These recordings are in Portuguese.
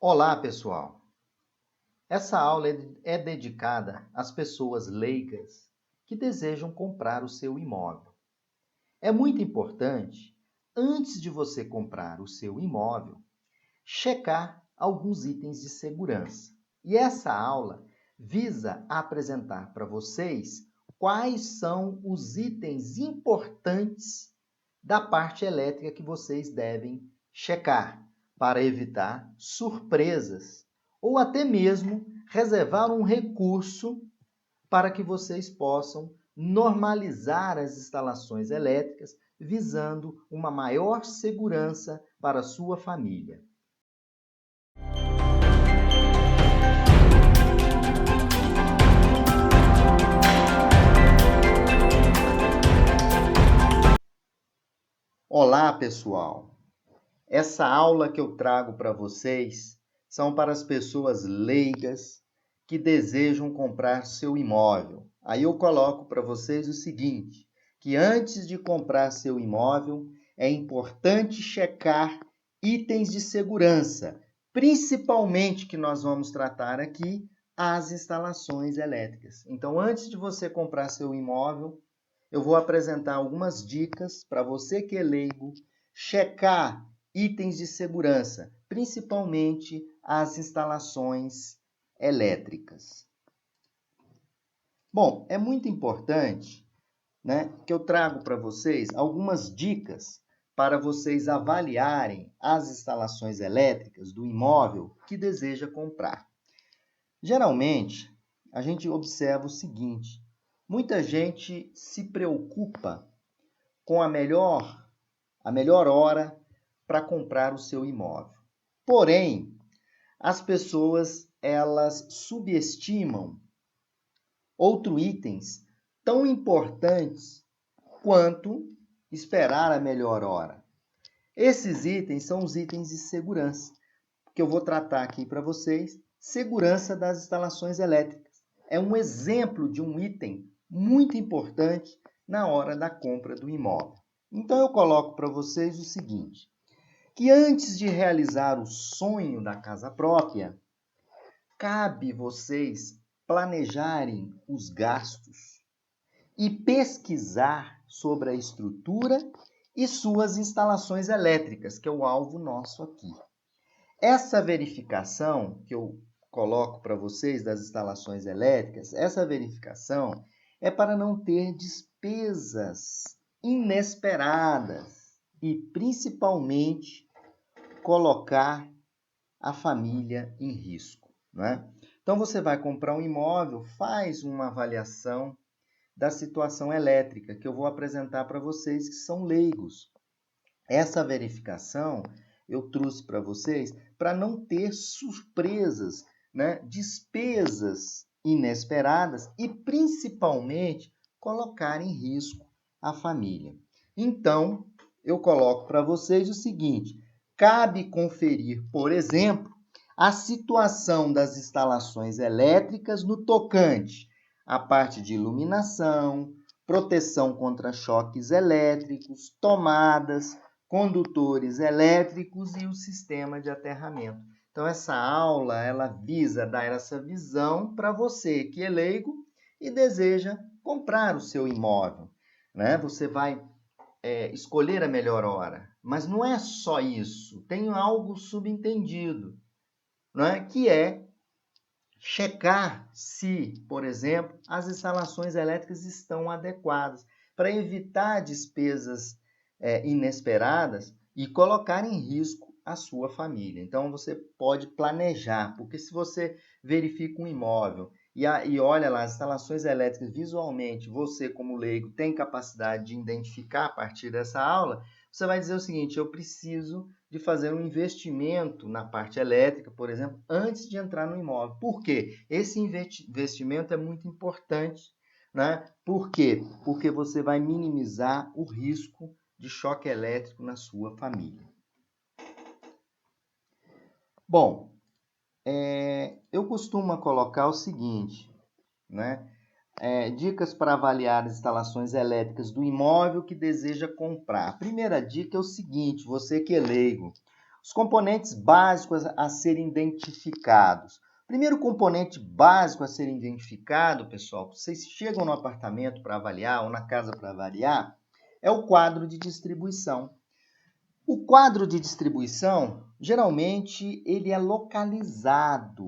Olá, pessoal! Essa aula é dedicada às pessoas leigas que desejam comprar o seu imóvel. É muito importante, antes de você comprar o seu imóvel, checar alguns itens de segurança. E essa aula visa apresentar para vocês quais são os itens importantes da parte elétrica que vocês devem checar para evitar surpresas ou até mesmo reservar um recurso para que vocês possam normalizar as instalações elétricas, visando uma maior segurança para a sua família. Olá, pessoal! Essa aula que eu trago para vocês são para as pessoas leigas que desejam comprar seu imóvel. Aí eu coloco para vocês o seguinte, que antes de comprar seu imóvel, é importante checar itens de segurança, principalmente que nós vamos tratar aqui, as instalações elétricas. Então, antes de você comprar seu imóvel, eu vou apresentar algumas dicas para você que é leigo, checar itens de segurança, principalmente as instalações elétricas. Bom, é muito importante, que eu trago para vocês algumas dicas para vocês avaliarem as instalações elétricas do imóvel que deseja comprar. Geralmente, a gente observa o seguinte, muita gente se preocupa com a melhor hora para comprar o seu imóvel. Porém, as pessoas elas subestimam outros itens tão importantes quanto esperar a melhor hora. Esses itens são os itens de segurança, que eu vou tratar aqui para vocês, segurança das instalações elétricas. É um exemplo de um item muito importante na hora da compra do imóvel. Então, eu coloco para vocês o seguinte, que antes de realizar o sonho da casa própria, cabe vocês planejarem os gastos e pesquisar sobre a estrutura e suas instalações elétricas, que é o alvo nosso aqui. Essa verificação que eu coloco para vocês das instalações elétricas, essa verificação é para não ter despesas inesperadas e, principalmente, colocar a família em risco, né? Então, você vai comprar um imóvel, faz uma avaliação da situação elétrica, que eu vou apresentar para vocês que são leigos. Essa verificação eu trouxe para vocês para não ter surpresas, despesas inesperadas e, principalmente, colocar em risco a família. Então, eu coloco para vocês o seguinte, cabe conferir, por exemplo, a situação das instalações elétricas no tocante à parte de iluminação, proteção contra choques elétricos, tomadas, condutores elétricos e o sistema de aterramento. Então, essa aula ela visa dar essa visão para você que é leigo e deseja comprar o seu imóvel. Você vai escolher a melhor hora, mas não é só isso, tem algo subentendido, que é checar se, por exemplo, as instalações elétricas estão adequadas para evitar despesas inesperadas e colocar em risco a sua família. Então, você pode planejar, porque se você verifica um imóvel e olha lá as instalações elétricas visualmente, você como leigo tem capacidade de identificar a partir dessa aula, você vai dizer o seguinte, eu preciso de fazer um investimento na parte elétrica, por exemplo, antes de entrar no imóvel. Por quê? Esse investimento é muito importante, Por quê? Porque você vai minimizar o risco de choque elétrico na sua família. Bom, eu costumo colocar o seguinte, dicas para avaliar as instalações elétricas do imóvel que deseja comprar. A primeira dica é o seguinte, você que é leigo, Os componentes básicos a serem identificados. O primeiro componente básico a ser identificado, pessoal, vocês chegam no apartamento para avaliar ou na casa para avaliar, é o quadro de distribuição. O quadro de distribuição, geralmente, ele é localizado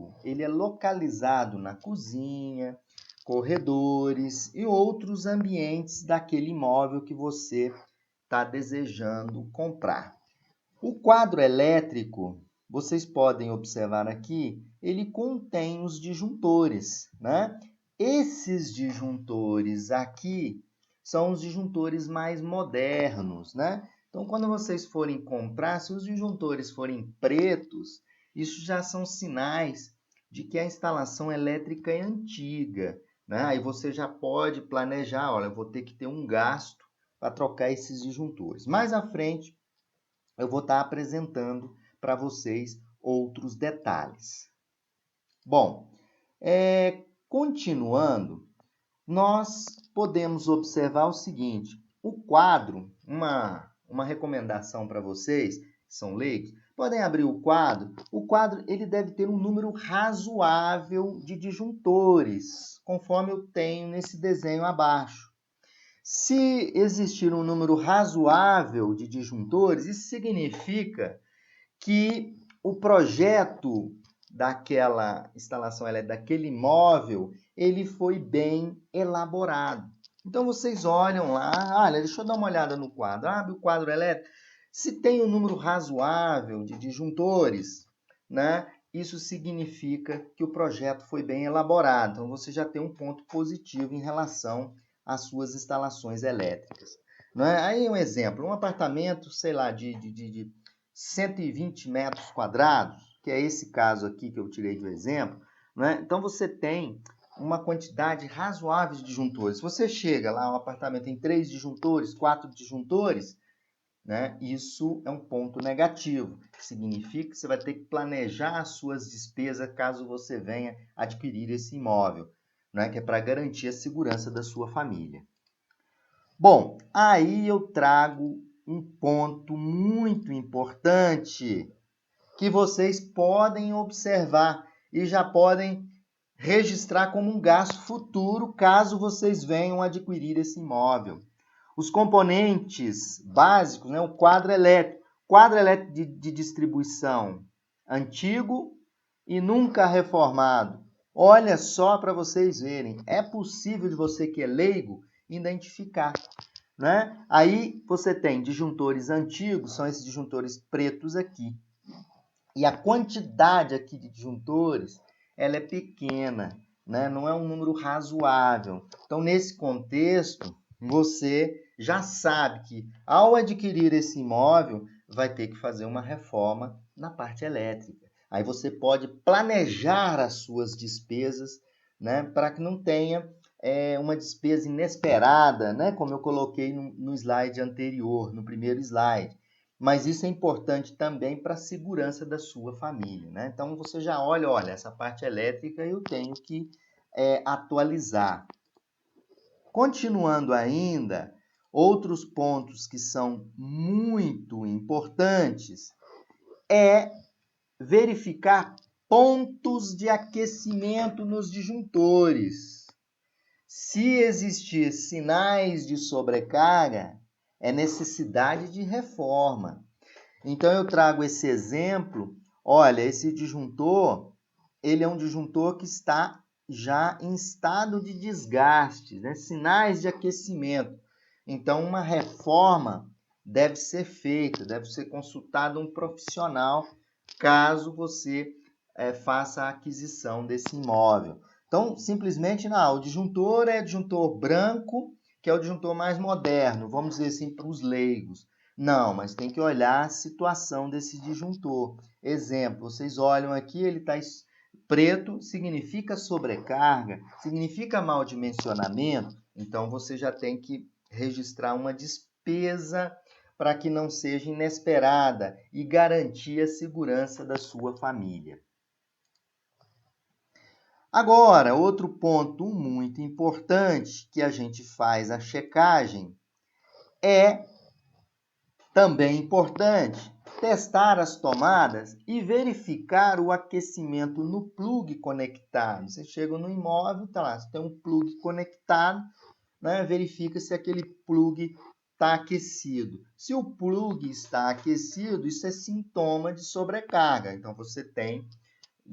na cozinha, corredores e outros ambientes daquele imóvel que você está desejando comprar. O quadro elétrico, vocês podem observar aqui, ele contém os disjuntores, né? Esses disjuntores aqui são os disjuntores mais modernos, né? Então, quando vocês forem comprar, se os disjuntores forem pretos, isso já são sinais de que a instalação elétrica é antiga, né? Aí você já pode planejar, olha, eu vou ter que ter um gasto para trocar esses disjuntores. Mais à frente, eu vou estar apresentando para vocês outros detalhes. Bom, continuando, nós podemos observar o seguinte, o quadro, uma recomendação para vocês, que são leigos, podem abrir o quadro ele deve ter um número razoável de disjuntores, conforme eu tenho nesse desenho abaixo. Se existir um número razoável de disjuntores, isso significa que o projeto daquela instalação elétrica, daquele imóvel, ele foi bem elaborado. Então, vocês olham lá, olha, deixa eu dar uma olhada no quadro, abre o quadro elétrico, se tem um número razoável de disjuntores, né, isso significa que o projeto foi bem elaborado. Então, você já tem um ponto positivo em relação às suas instalações elétricas. Não é? Aí um exemplo, um apartamento, sei lá, de 120 metros quadrados, que é esse caso aqui que eu tirei de exemplo, né? Então você tem uma quantidade razoável de disjuntores. Se você chega lá, um apartamento tem 3 disjuntores, 4 disjuntores, né? Isso é um ponto negativo, que significa que você vai ter que planejar as suas despesas caso você venha adquirir esse imóvel, né? Que é para garantir a segurança da sua família. Bom, aí eu trago um ponto muito importante que vocês podem observar e já podem registrar como um gasto futuro caso vocês venham adquirir esse imóvel. Os componentes básicos, né, o quadro elétrico de distribuição antigo e nunca reformado. Olha só para vocês verem, é possível de você que é leigo identificar, né? Aí você tem disjuntores antigos, são esses disjuntores pretos aqui. E a quantidade aqui de disjuntores, ela é pequena, né? Não é um número razoável. Então, nesse contexto, você já sabe que ao adquirir esse imóvel, vai ter que fazer uma reforma na parte elétrica. Aí você pode planejar as suas despesas, né? Para que não tenha uma despesa inesperada, né? Como eu coloquei no slide anterior, no primeiro slide. Mas isso é importante também para a segurança da sua família, né? Então, você já olha, essa parte elétrica eu tenho que atualizar. Continuando ainda, outros pontos que são muito importantes é verificar pontos de aquecimento nos disjuntores. Se existir sinais de sobrecarga, é necessidade de reforma. Então, eu trago esse exemplo. Olha, esse disjuntor, ele é um disjuntor que está já em estado de desgaste, né? Sinais de aquecimento. Então, uma reforma deve ser feita, deve ser consultado um profissional, caso você faça a aquisição desse imóvel. Então, simplesmente, não, o disjuntor é disjuntor branco, que é o disjuntor mais moderno, vamos dizer assim, para os leigos. Não, mas tem que olhar a situação desse disjuntor. Exemplo, vocês olham aqui, ele está preto, significa sobrecarga, significa mau dimensionamento, então você já tem que registrar uma despesa para que não seja inesperada e garantir a segurança da sua família. Agora, outro ponto muito importante que a gente faz a checagem é Também importante testar as tomadas e verificar o aquecimento no plug conectado. Você chega no imóvel, tá lá, você tem um plug conectado, né? Verifica se aquele plug está aquecido. Se o plug está aquecido, isso é sintoma de sobrecarga. Então, você tem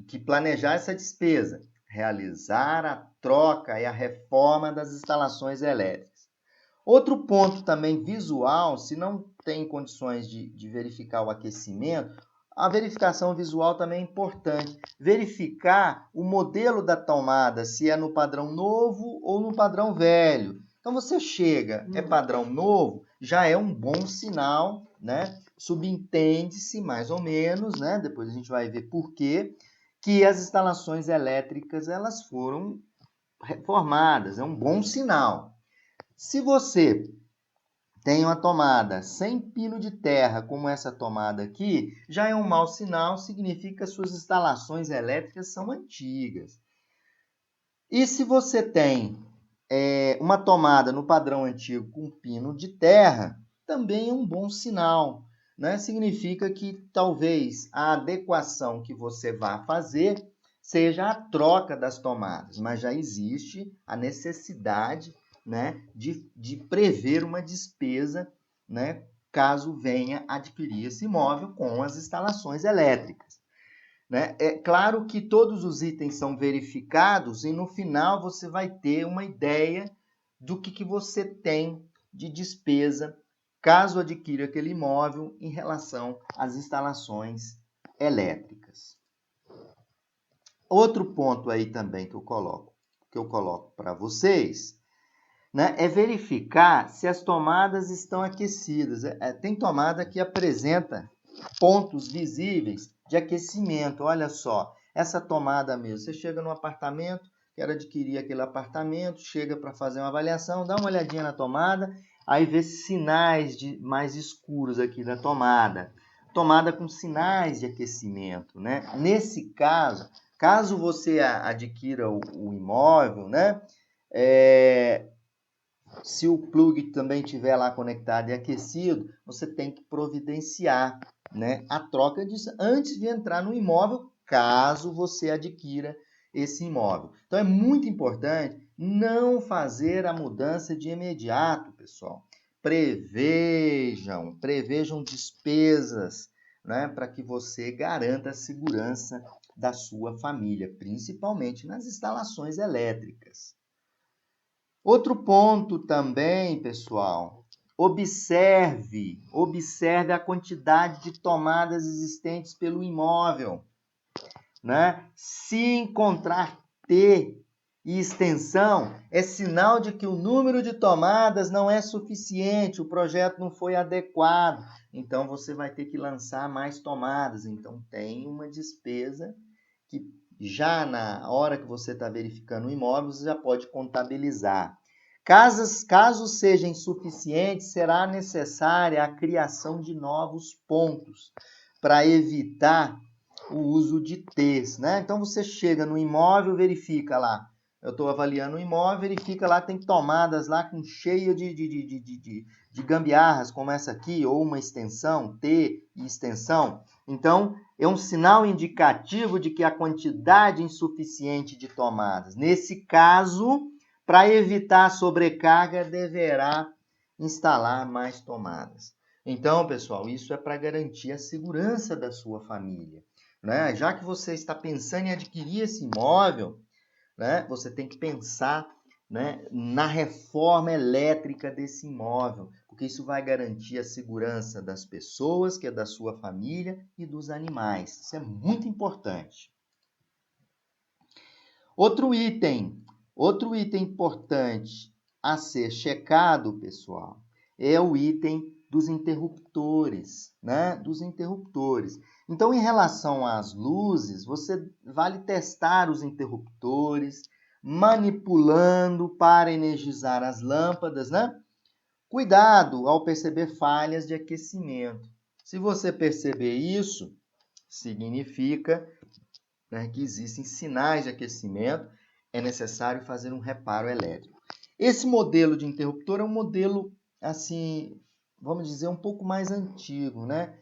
que planejar essa despesa, realizar a troca e a reforma das instalações elétricas. Outro ponto também visual, se não tem condições de verificar o aquecimento, a verificação visual também é importante. Verificar o modelo da tomada, se é no padrão novo ou no padrão velho. Então, você chega, é padrão novo, já é um bom sinal, né? Subentende-se, mais ou menos, né? Depois a gente vai ver por quê, que as instalações elétricas elas foram reformadas, é um bom sinal. Se você tem uma tomada sem pino de terra, como essa tomada aqui, já é um mau sinal, significa que suas instalações elétricas são antigas. E se você tem uma tomada no padrão antigo com pino de terra, também é um bom sinal, né? Significa que talvez a adequação que você vá fazer seja a troca das tomadas, mas já existe a necessidade, né, de prever uma despesa, né, caso venha adquirir esse imóvel com as instalações elétricas. Né? É claro que todos os itens são verificados e no final você vai ter uma ideia do que você tem de despesa caso adquira aquele imóvel em relação às instalações elétricas. Outro ponto aí também que eu coloco para vocês, né, é verificar se as tomadas estão aquecidas. Tem tomada que apresenta pontos visíveis de aquecimento. Olha só, essa tomada mesmo. Você chega no apartamento, quer adquirir aquele apartamento, chega para fazer uma avaliação, dá uma olhadinha na tomada, aí vê sinais mais escuros aqui da tomada. Tomada com sinais de aquecimento, né? Nesse caso, caso você adquira o imóvel, né? Se o plug também estiver lá conectado e aquecido, você tem que providenciar, né, a troca disso antes de entrar no imóvel, caso você adquira esse imóvel. Então, é muito importante não fazer a mudança de imediato, pessoal. Prevejam despesas, né, para que você garanta a segurança da sua família, principalmente nas instalações elétricas. Outro ponto também, pessoal, observe a quantidade de tomadas existentes pelo imóvel, né? Se encontrar T e extensão, é sinal de que o número de tomadas não é suficiente, o projeto não foi adequado, então você vai ter que lançar mais tomadas. Então, tem uma despesa que já na hora que você está verificando o imóvel, você já pode contabilizar. Caso seja insuficiente, será necessária a criação de novos pontos para evitar o uso de T's, né? Então, você chega no imóvel, verifica lá, eu estou avaliando o imóvel, verifica lá, tem tomadas lá com cheia de gambiarras, como essa aqui, ou uma extensão, T e extensão. Então, é um sinal indicativo de que a quantidade insuficiente de tomadas. Nesse caso, para evitar a sobrecarga, deverá instalar mais tomadas. Então, pessoal, isso é para garantir a segurança da sua família, né? Já que você está pensando em adquirir esse imóvel, né, você tem que pensar, né, na reforma elétrica desse imóvel, porque isso vai garantir a segurança das pessoas, que é da sua família, e dos animais. Isso é muito importante. Outro item importante a ser checado, pessoal, é o item dos interruptores, né? Dos interruptores. Então, em relação às luzes, você vale testar os interruptores, manipulando para energizar as lâmpadas, né? Cuidado ao perceber falhas de aquecimento. Se você perceber isso, significa, né, que existem sinais de aquecimento, é necessário fazer um reparo elétrico. Esse modelo de interruptor é um modelo assim vamos dizer, um pouco mais antigo, né?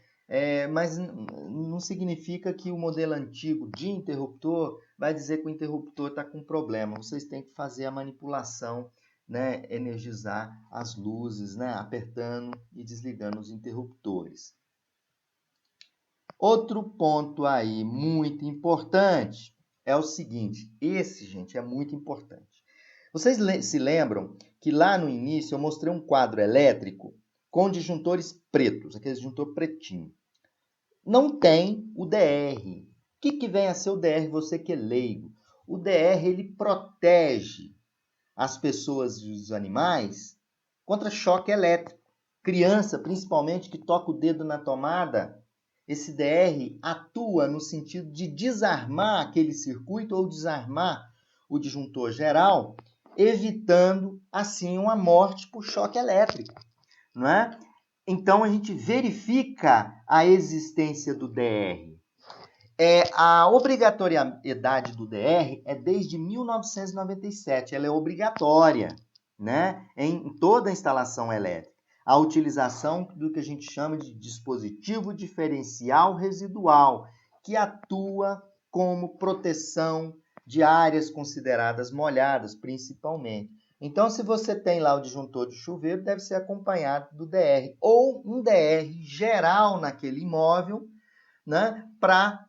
Mas não significa que o modelo antigo de interruptor vai dizer que o interruptor está com problema. Vocês têm que fazer a manipulação, né? Energizar as luzes, né? Apertando e desligando os interruptores. Outro ponto aí muito importante é o seguinte, esse, gente, é muito importante. Vocês se lembram que lá no início eu mostrei um quadro elétrico com disjuntores pretos, aquele disjuntor pretinho. Não tem o DR. O que vem a ser o DR, você que é leigo? O DR, ele protege as pessoas e os animais contra choque elétrico. Criança, principalmente, que toca o dedo na tomada, esse DR atua no sentido de desarmar aquele circuito ou desarmar o disjuntor geral, evitando, assim, uma morte por choque elétrico, não é? Então, a gente verifica a existência do DR. A obrigatoriedade do DR é desde 1997, ela é obrigatória, né, em toda a instalação elétrica. A utilização do que a gente chama de dispositivo diferencial residual, que atua como proteção de áreas consideradas molhadas, principalmente. Então, se você tem lá o disjuntor de chuveiro, deve ser acompanhado do DR, ou um DR geral naquele imóvel, né, para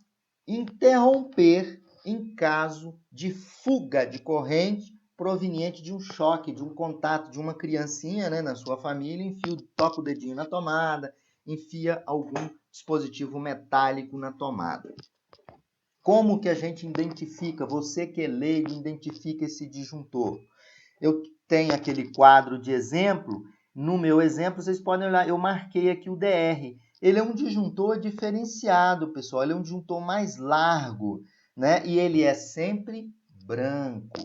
interromper em caso de fuga de corrente proveniente de um choque, de um contato de uma criancinha, né, na sua família, toca o dedinho na tomada, enfia algum dispositivo metálico na tomada. Como que a gente identifica, você que é leigo, identifica esse disjuntor? Eu tenho aquele quadro de exemplo, no meu exemplo vocês podem olhar, eu marquei aqui o DR. Ele é um disjuntor diferenciado, pessoal, ele é um disjuntor mais largo, né? E ele é sempre branco.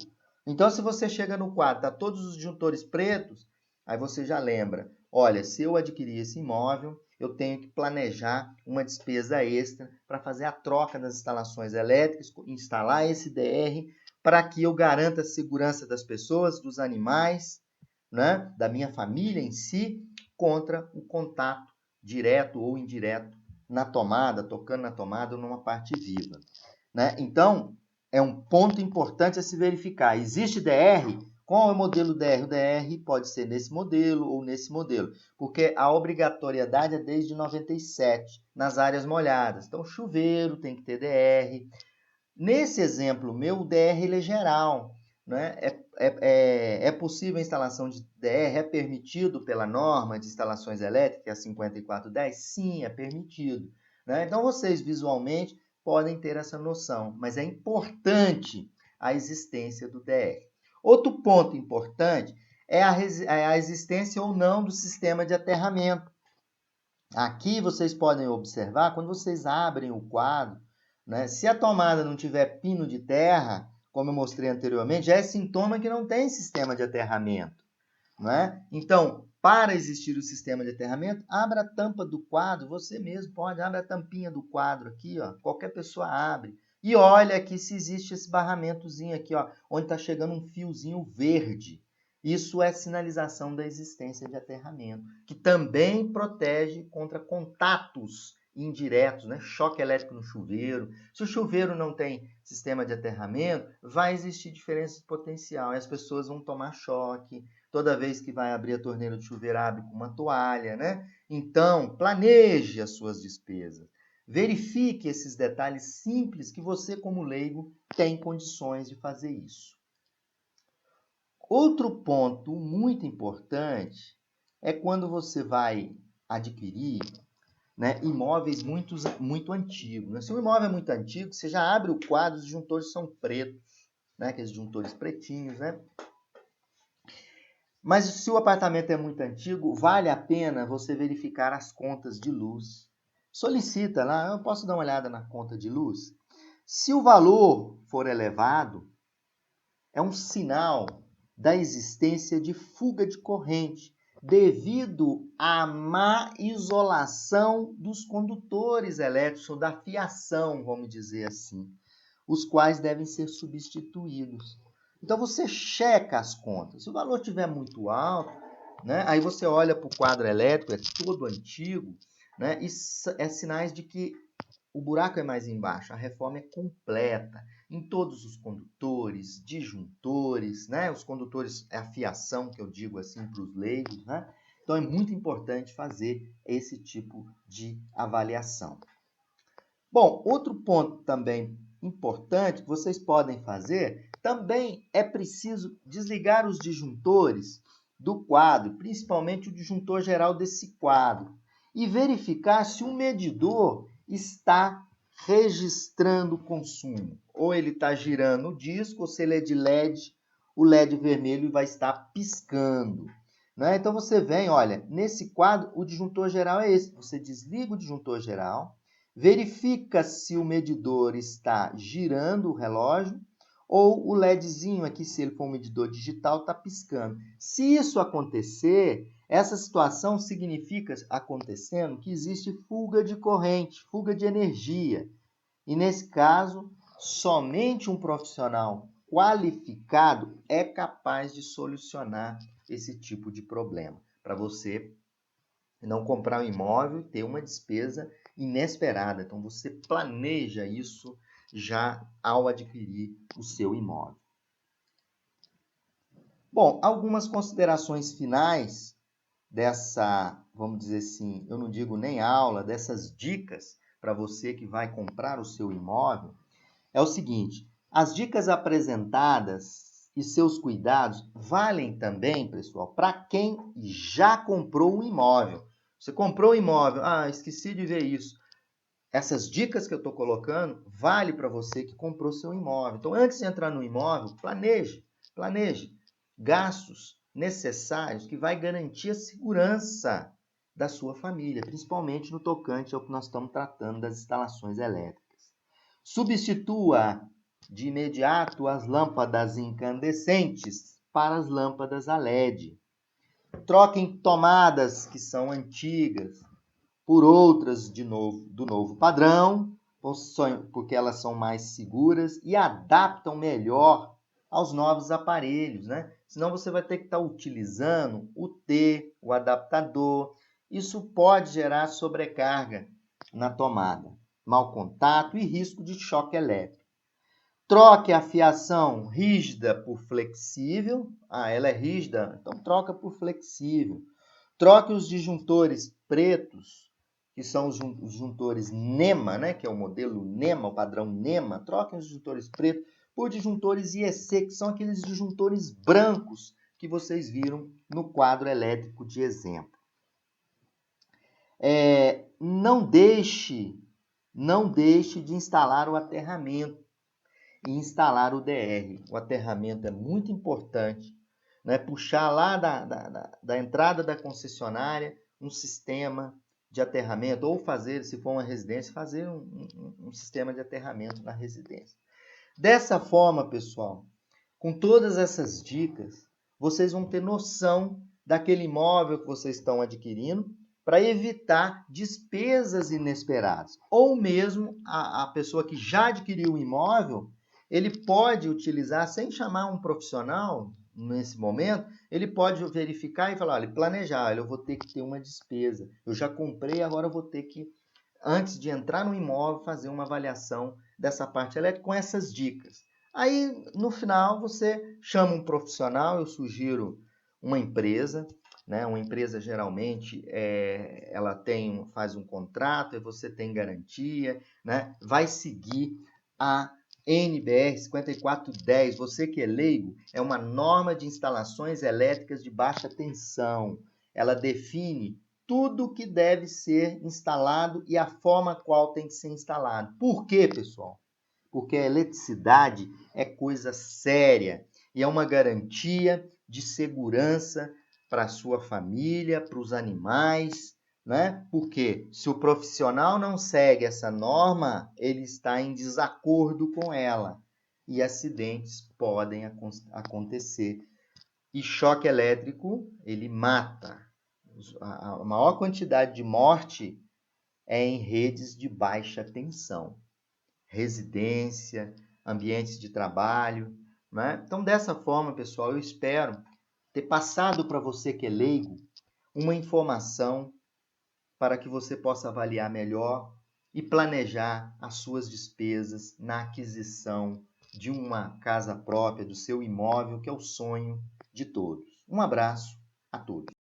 Então, se você chega no quadro, tá todos os disjuntores pretos, aí você já lembra, olha, se eu adquirir esse imóvel, eu tenho que planejar uma despesa extra para fazer a troca das instalações elétricas, instalar esse DR, para que eu garanta a segurança das pessoas, dos animais, né, da minha família em si, contra o contato direto ou indireto na tomada, tocando na tomada ou numa parte viva, né? Então, é um ponto importante a se verificar. Existe DR? Qual é o modelo DR? O DR pode ser nesse modelo ou nesse modelo, porque a obrigatoriedade é desde 97, nas áreas molhadas. Então, chuveiro tem que ter DR. Nesse exemplo meu, o DR ele é geral, né? É possível a instalação de DR? É permitido pela norma de instalações elétricas, que é a 5410? Sim, é permitido, né? Então, vocês visualmente podem ter essa noção, mas é importante a existência do DR. Outro ponto importante é a existência ou não do sistema de aterramento. Aqui vocês podem observar, quando vocês abrem o quadro, né, se a tomada não tiver pino de terra, como eu mostrei anteriormente, já é sintoma que não tem sistema de aterramento, não é? Então, para existir o sistema de aterramento, abra a tampa do quadro, você mesmo pode, abre a tampinha do quadro aqui, ó, qualquer pessoa abre, e olha aqui se existe esse barramentozinho aqui, ó, onde está chegando um fiozinho verde. Isso é sinalização da existência de aterramento, que também protege contra contatos indiretos, né? Choque elétrico no chuveiro. Se o chuveiro não tem sistema de aterramento, vai existir diferença de potencial e as pessoas vão tomar choque. Toda vez que vai abrir a torneira do chuveiro, abre com uma toalha, né? Então, planeje as suas despesas. Verifique esses detalhes simples que você, como leigo, tem condições de fazer isso. Outro ponto muito importante é quando você vai adquirir, né, imóveis muito antigos. Né? Se o imóvel é muito antigo, você já abre o quadro, os disjuntores são pretos, né, aqueles disjuntores pretinhos, né? Mas se o apartamento é muito antigo, vale a pena você verificar as contas de luz. Solicita lá, eu posso dar uma olhada na conta de luz? Se o valor for elevado, é um sinal da existência de fuga de corrente, devido à má isolação dos condutores elétricos, ou da fiação, vamos dizer assim, os quais devem ser substituídos. Então, você checa as contas. Se o valor estiver muito alto, né? Aí você olha para o quadro elétrico, é todo antigo, né? Isso é sinais de que o buraco é mais embaixo, a reforma é completa em todos os condutores, disjuntores, né? Os condutores é a fiação, que eu digo assim para os leigos, né? Então é muito importante fazer esse tipo de avaliação. Bom, outro ponto também importante que vocês podem fazer, também é preciso desligar os disjuntores do quadro, principalmente o disjuntor geral desse quadro, e verificar se o medidor está registrando o consumo. Ou ele está girando o disco, ou se ele é de LED, o LED vermelho vai estar piscando. Né? Então você vem, olha, nesse quadro o disjuntor geral é esse. Você desliga o disjuntor geral, verifica se o medidor está girando o relógio ou o LEDzinho aqui, se ele for um medidor digital, está piscando. Se isso acontecer, essa situação significa acontecendo que existe fuga de corrente, fuga de energia. E nesse caso, somente um profissional qualificado é capaz de solucionar esse tipo de problema, para você não comprar um imóvel e ter uma despesa inesperada. Então, você planeja isso já ao adquirir o seu imóvel. Bom, algumas considerações finais dessa, vamos dizer assim, eu não digo nem aula, dessas dicas para você que vai comprar o seu imóvel, é o seguinte: as dicas apresentadas e seus cuidados valem também, pessoal, para quem já comprou um imóvel. Você comprou um imóvel, esqueci de ver isso. Essas dicas que eu estou colocando vale para você que comprou seu imóvel. Então, antes de entrar no imóvel, planeje gastos necessários que vai garantir a segurança da sua família, principalmente no tocante ao que nós estamos tratando das instalações elétricas. Substitua de imediato as lâmpadas incandescentes para as lâmpadas a LED. Troquem tomadas que são antigas por outras do novo padrão, porque elas são mais seguras e adaptam melhor aos novos aparelhos, né? Senão você vai ter que estar utilizando o T, o adaptador. Isso pode gerar sobrecarga na tomada, mau contato e risco de choque elétrico. Troque a fiação rígida por flexível. Ela é rígida, então troca por flexível. Troque os disjuntores pretos, que são os disjuntores NEMA, né? Que é o modelo NEMA, o padrão NEMA. Troque os disjuntores pretos por disjuntores IEC, que são aqueles disjuntores brancos que vocês viram no quadro elétrico de exemplo. Não deixe de instalar o aterramento e instalar o DR. O aterramento é muito importante, né? Puxar lá da entrada da concessionária um sistema de aterramento, ou fazer, se for uma residência, fazer um sistema de aterramento na residência. Dessa forma, pessoal, com todas essas dicas, vocês vão ter noção daquele imóvel que vocês estão adquirindo para evitar despesas inesperadas. Ou mesmo a pessoa que já adquiriu o imóvel, ele pode utilizar, sem chamar um profissional nesse momento, ele pode verificar e falar, olha, planejar, eu vou ter que ter uma despesa. Eu já comprei, agora eu vou ter que, antes de entrar no imóvel, fazer uma avaliação dessa parte elétrica com essas dicas. Aí, no final, você chama um profissional, eu sugiro uma empresa, né? Uma empresa, geralmente, ela faz um contrato, e você tem garantia, né? Vai seguir a NBR 5410, você que é leigo, é uma norma de instalações elétricas de baixa tensão. Ela define tudo o que deve ser instalado e a forma qual tem que ser instalado. Por quê, pessoal? Porque a eletricidade é coisa séria e é uma garantia de segurança para a sua família, para os animais, né? Porque se o profissional não segue essa norma, ele está em desacordo com ela e acidentes podem acontecer. E choque elétrico, ele mata. A maior quantidade de morte é em redes de baixa tensão. Residência, ambientes de trabalho, né? Então, dessa forma, pessoal, eu espero ter passado para você que é leigo uma informação para que você possa avaliar melhor e planejar as suas despesas na aquisição de uma casa própria, do seu imóvel, que é o sonho de todos. Um abraço a todos.